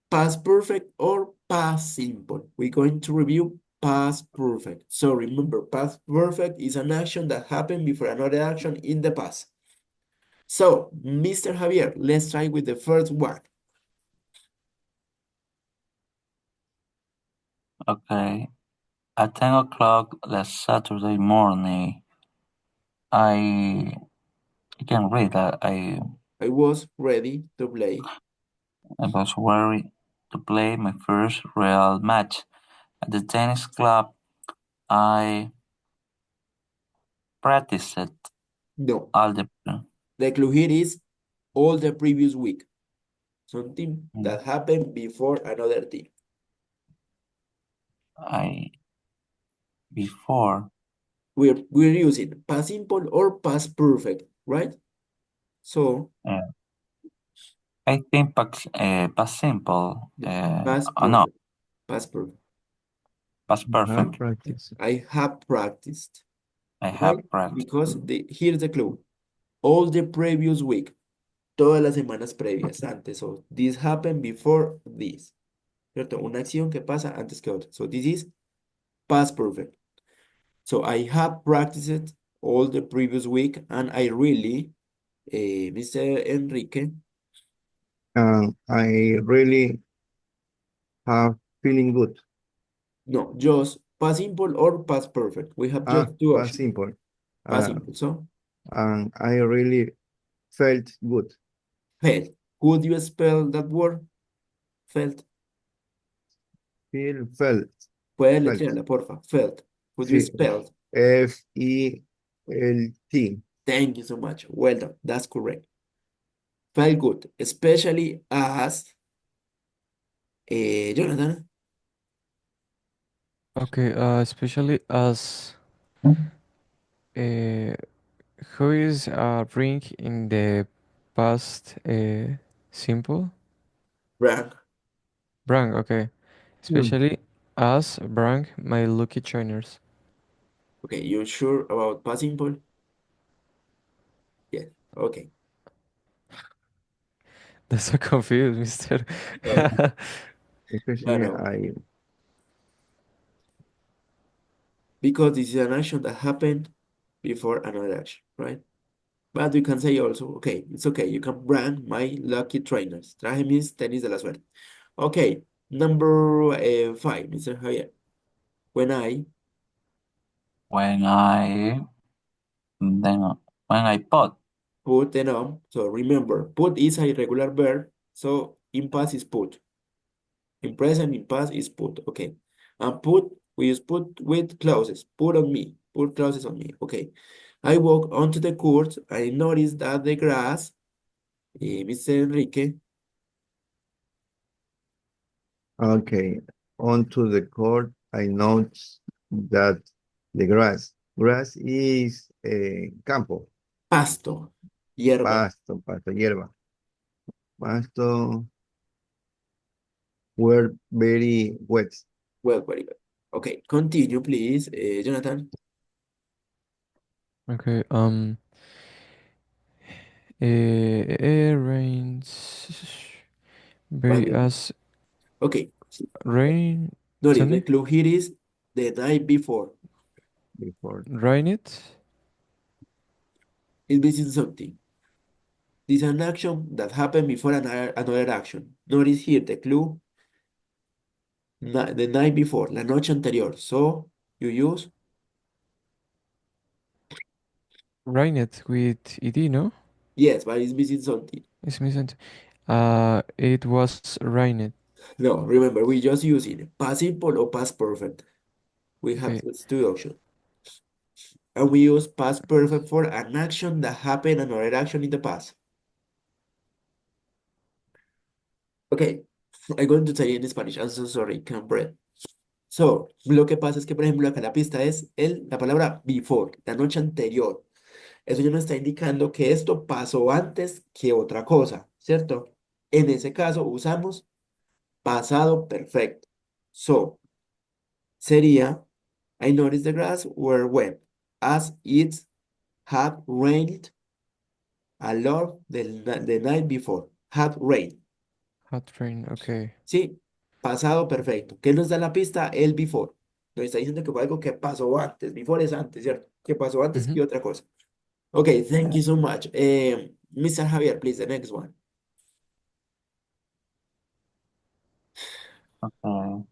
Speaker 1: past perfect or past simple. We're going to review past perfect. So remember, past perfect is an action that happened before another action in the past. So, Mr. Javier, let's try with the first one.
Speaker 4: Okay. At 10 o'clock last Saturday morning, I can read that
Speaker 1: I was ready to play.
Speaker 4: I was ready to play my first real match. At the tennis club, I practiced
Speaker 1: No,
Speaker 4: all the
Speaker 1: the clue here is all the previous week. Something that happened before another thing.
Speaker 4: before.
Speaker 1: We're using past simple or past perfect, right? So,
Speaker 4: I think past simple.
Speaker 1: past
Speaker 4: No,
Speaker 1: perfect. Past perfect.
Speaker 4: past
Speaker 3: Have
Speaker 4: perfect.
Speaker 3: practice.
Speaker 1: I have practiced.
Speaker 4: I
Speaker 1: Right?
Speaker 4: have practiced.
Speaker 1: Because here's the clue. All the previous week. Todas las semanas previas, antes. So, this happened before this. ¿Cierto? Una acción que pasa antes que otra. So, this is past perfect. So, I have practiced all the previous week and I really, Mr. Enrique,
Speaker 3: I really have feeling good.
Speaker 1: no, just past simple or past perfect. We have just two
Speaker 3: Past
Speaker 1: options.
Speaker 3: simple.
Speaker 1: Past simple. So,
Speaker 3: And I really felt good.
Speaker 1: felt. Could you spell that word? Felt.
Speaker 3: Felt.
Speaker 1: Puedes
Speaker 3: Felt.
Speaker 1: letrearla, porfa. Felt. Could you
Speaker 3: Sí.
Speaker 1: spell?
Speaker 3: Felt.
Speaker 1: Thank you so much. Well done. That's correct. Felt good, especially as, Jonathan,
Speaker 2: Okay. Especially as who is ring in the past simple?
Speaker 1: Brand.
Speaker 2: Brang. Okay. Especially as Brang, my lucky trainers.
Speaker 1: Okay, you sure about past simple? Yeah. Okay.
Speaker 2: That's so confused, Mister.
Speaker 1: Okay.
Speaker 3: Especially
Speaker 1: No. Because this is an action that happened before another action, right? But you can say also, okay, it's okay. You can brand my lucky trainers. Traje mis tenis de la suerte. Okay, number 5, Mr. Javier. When I
Speaker 4: Put.
Speaker 1: put the noun, so remember, put is a irregular verb, so in past is put. In present, in past is put, okay. And put, we use put with clauses. Put on me, put clauses on me, okay. I walk onto the court, I noticed that the grass, Mr. Enrique,
Speaker 3: Okay. Onto the court, I noticed that the grass is campo,
Speaker 1: pasto, hierba,
Speaker 3: hierba. Pasto were very wet.
Speaker 1: well, very good. Okay, continue, please, Jonathan.
Speaker 2: Okay. Rains.
Speaker 1: What
Speaker 2: Very
Speaker 1: is-
Speaker 2: as
Speaker 1: Okay,
Speaker 2: rain.
Speaker 1: notice the
Speaker 2: Sunny.
Speaker 1: clue here is the night before.
Speaker 3: Before.
Speaker 2: Rain it.
Speaker 1: It's missing something. This is an action that happened before another action. Notice here the clue, the night before, la noche anterior. So you use
Speaker 2: Rained with ed, no?
Speaker 1: Yes, but it's missing something.
Speaker 2: It's missing. It was rained.
Speaker 1: No, remember, we just using past simple or past perfect. We have
Speaker 2: Okay.
Speaker 1: those two options. And we use past perfect for an action that happened, another action in the past. Okay, I'm going to tell you in Spanish. I'm so sorry, can't breathe. So, lo que pasa es que, por ejemplo, acá la pista es la palabra before, la noche anterior. Eso ya nos está indicando que esto pasó antes que otra cosa, ¿cierto? En ese caso usamos pasado perfecto. So, sería, I noticed the grass were wet, as it had rained a lot the night before. Had rained.
Speaker 2: Hot rain. Okay.
Speaker 1: Sí, pasado perfecto. ¿Qué nos da la pista? El before. Nos está diciendo que fue algo que pasó antes. Before es antes, ¿cierto? Que pasó antes
Speaker 2: Mhm.
Speaker 1: que otra cosa. Okay, thank you so much. Mr. Javier, please, the next one.
Speaker 4: Okay.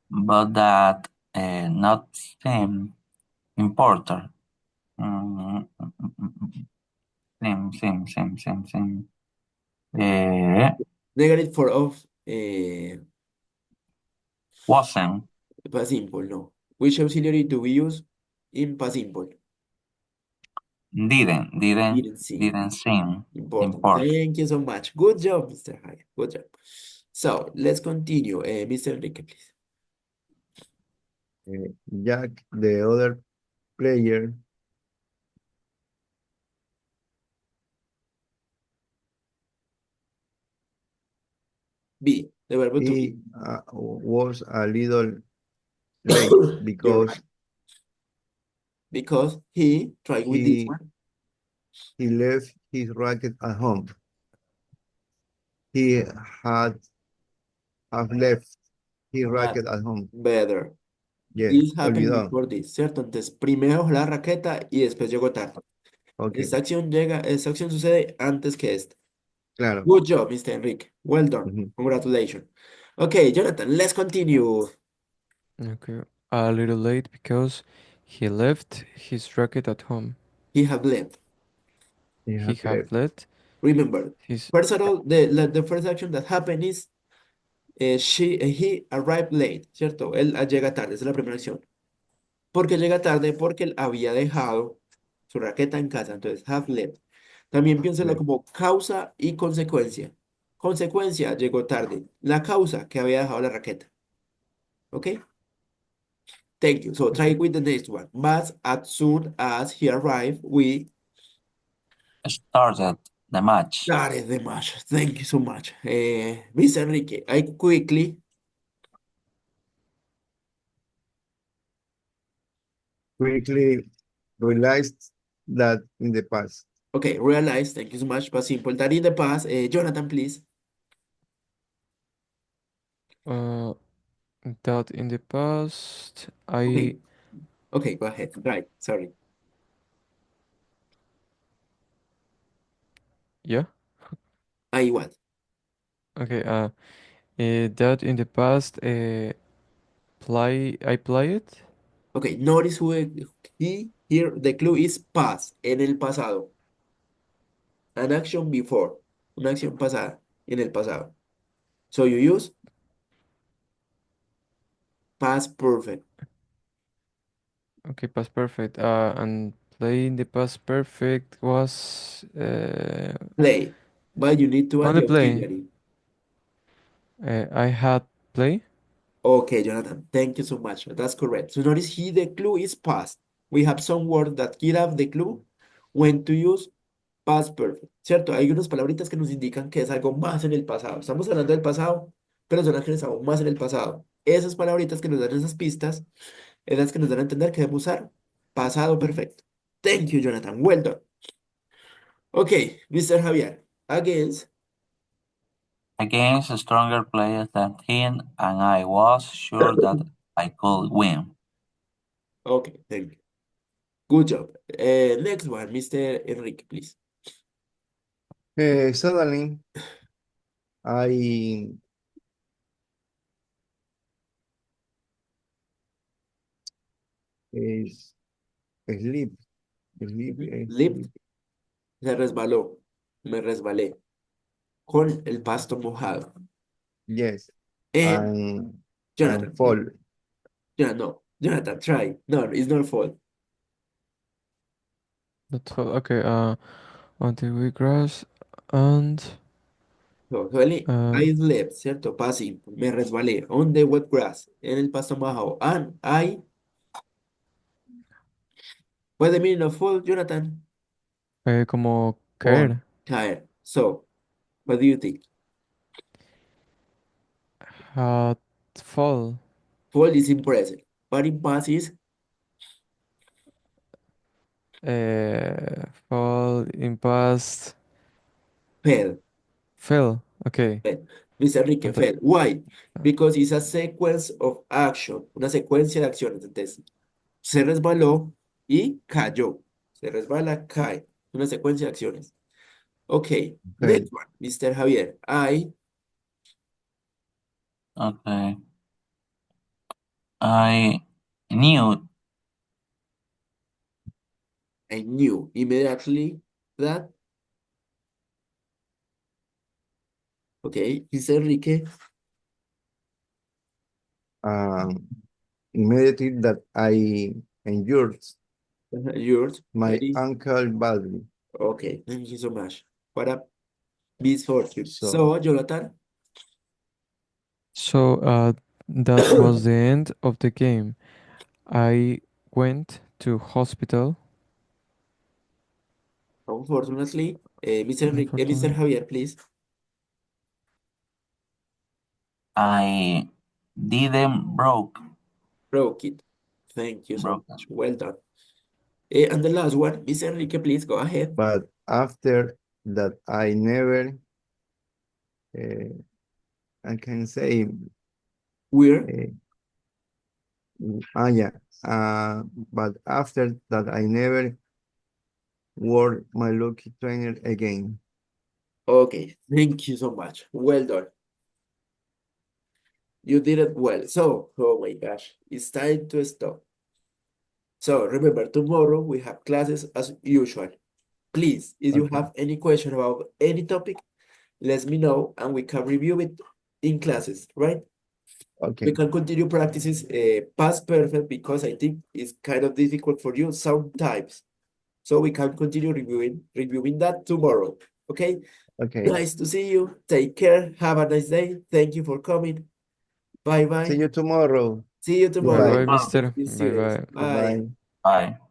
Speaker 4: But that not seem important. Mm, mm, mm, mm, mm. Seem.
Speaker 1: Negative for of
Speaker 4: Wasn't.
Speaker 1: past simple, no. Which auxiliary do we use in past simple?
Speaker 4: Didn't.
Speaker 1: Didn't see.
Speaker 4: Didn't seem
Speaker 1: Important.
Speaker 4: important.
Speaker 1: Thank you so much. Good job, Mr. Javier. Good job. So let's continue. Mr. Enrique, please.
Speaker 3: Jack, the other player,
Speaker 1: B, the verb to be.
Speaker 3: he was a little late
Speaker 1: You're
Speaker 3: because
Speaker 1: right. Because he, try with this
Speaker 3: he
Speaker 1: one.
Speaker 3: he left his racket at home. He had have left his
Speaker 1: But
Speaker 3: racket at home.
Speaker 1: better.
Speaker 3: Yes,
Speaker 1: This happened
Speaker 3: olvidó.
Speaker 1: before this, ¿cierto? Entonces, primero dejó la raqueta y después llegó tarde.
Speaker 3: Ok,
Speaker 1: Esta acción sucede antes que esta.
Speaker 3: claro.
Speaker 1: Good job, Mr. Enrique. Well done.
Speaker 3: Ujú.
Speaker 1: Congratulations. Okay, Jonathan, let's continue.
Speaker 2: Okay. A little late because he left his racket at home.
Speaker 1: He have left.
Speaker 3: He
Speaker 2: He
Speaker 3: have
Speaker 2: have
Speaker 3: left.
Speaker 2: left
Speaker 1: Remember,
Speaker 2: his.
Speaker 1: first of all, the first action that happened is he arrived late, ¿cierto? Él llega tarde, esa es la primera acción. ¿Por qué llega tarde? Porque él había dejado su raqueta en casa, entonces have left. También piénselo
Speaker 3: Left.
Speaker 1: como causa y consecuencia. Consecuencia, llegó tarde. La causa, que había dejado la raqueta. ¿Ok? Thank you. So try
Speaker 2: Okay.
Speaker 1: with the next one. But as soon as he arrived, we
Speaker 4: Started the match.
Speaker 1: started the match. Thank you so much. Mr. Enrique, I quickly.
Speaker 3: Quickly realized that in the past.
Speaker 1: Okay, realize. Thank you so much. Past simple. That in the past. Jonathan, please.
Speaker 2: Uh, that in the past I.
Speaker 1: Okay. Okay, go ahead. Right. Sorry.
Speaker 2: Yeah.
Speaker 1: I what?
Speaker 2: Okay. That in the past I play it.
Speaker 1: Okay, notice who he here. The clue is past. En el pasado. An action before. Una acción pasada. En el pasado. So you use past perfect.
Speaker 2: Okay, past perfect. And playing the past perfect was
Speaker 1: Play. But you need to add
Speaker 2: only
Speaker 1: the
Speaker 2: play.
Speaker 1: auxiliary.
Speaker 2: I had play.
Speaker 1: Okay, Jonathan, thank you so much. That's correct. So notice here the clue is past. We have some words that give us the clue when to use past perfect, ¿cierto? Hay unas palabritas que nos indican que es algo más en el pasado. Estamos hablando del pasado, pero son acciones aún más en el pasado. Esas palabritas que nos dan esas pistas, es las que nos dan a entender que debemos usar pasado perfecto. Thank you, Jonathan. Well done. Okay, Mr. Javier, against.
Speaker 4: Against stronger players than him, and I was sure that I could win.
Speaker 1: Okay, thank you. Good job. Next one, Mr. Enrique, please.
Speaker 3: Suddenly, I is Sleep. Sleep.
Speaker 1: Slip, se resbaló, me resbalé con el pasto mojado.
Speaker 3: Yes.
Speaker 1: And
Speaker 3: And
Speaker 1: Jonathan,
Speaker 3: fall.
Speaker 1: no, Jonathan, try. No, it's not fall.
Speaker 2: Not fall. Okay, on the wheat grass and
Speaker 1: No, Joely,
Speaker 2: uh,
Speaker 1: I slept, ¿cierto? Passing, me resbalé on the wet grass, en el pasto mojado. And what's the meaning of fall, Jonathan?
Speaker 2: como
Speaker 3: Fall.
Speaker 2: caer.
Speaker 1: Caer. So, what do you think?
Speaker 2: Fall.
Speaker 1: Fall is in present, but in past is
Speaker 2: Fall in past.
Speaker 1: fell.
Speaker 2: Fell. Okay.
Speaker 1: Mr. Enrique,
Speaker 2: And the-
Speaker 1: fell. Why? Because it's a sequence of action, una secuencia de acciones. Entonces, se resbaló y cayó. Se resbala, cae. Una secuencia de acciones. Okay,
Speaker 3: Okay.
Speaker 1: next one, Mr. Javier. I
Speaker 4: Okay. I knew
Speaker 1: knew immediately that. Okay, Mr. Enrique.
Speaker 3: Immediately that I injured
Speaker 1: Yours.
Speaker 3: my
Speaker 1: Very.
Speaker 3: ankle badly.
Speaker 1: Okay, thank you so much. What a misfortune.
Speaker 3: So-
Speaker 1: So, Jonathan.
Speaker 2: So that was the end of the game. I went to hospital.
Speaker 1: Unfortunately, Mr. Mr.
Speaker 2: Unfortunately.
Speaker 1: Javier, please.
Speaker 4: I didn't
Speaker 1: Broke it. Thank you so
Speaker 4: broke
Speaker 1: much. Well done. And the last one, Mr. Enrique, please go ahead.
Speaker 3: But after that, I never, I can say,
Speaker 1: We're
Speaker 3: yeah. But after that, I never wore my lucky trainer again.
Speaker 1: okay. Thank you so much. Well done. You did it well. So, oh my gosh, it's time to stop. So remember, tomorrow we have classes as usual. Please, if you
Speaker 3: Okay.
Speaker 1: have any question about any topic, let me know and we can review it in classes, right? We
Speaker 3: Okay.
Speaker 1: can continue practices past perfect because I think it's kind of difficult for you sometimes. So we can continue reviewing that tomorrow. Okay?
Speaker 3: Okay.
Speaker 1: Nice to see you. Take care. Have a nice day. Thank you for coming. Bye bye.
Speaker 3: See you tomorrow.
Speaker 1: See you tomorrow.
Speaker 2: Bye bye,
Speaker 3: Goodbye.
Speaker 2: mister.
Speaker 1: See you
Speaker 2: Bye
Speaker 1: students.
Speaker 2: bye.
Speaker 1: Bye.
Speaker 3: Bye.
Speaker 4: Bye.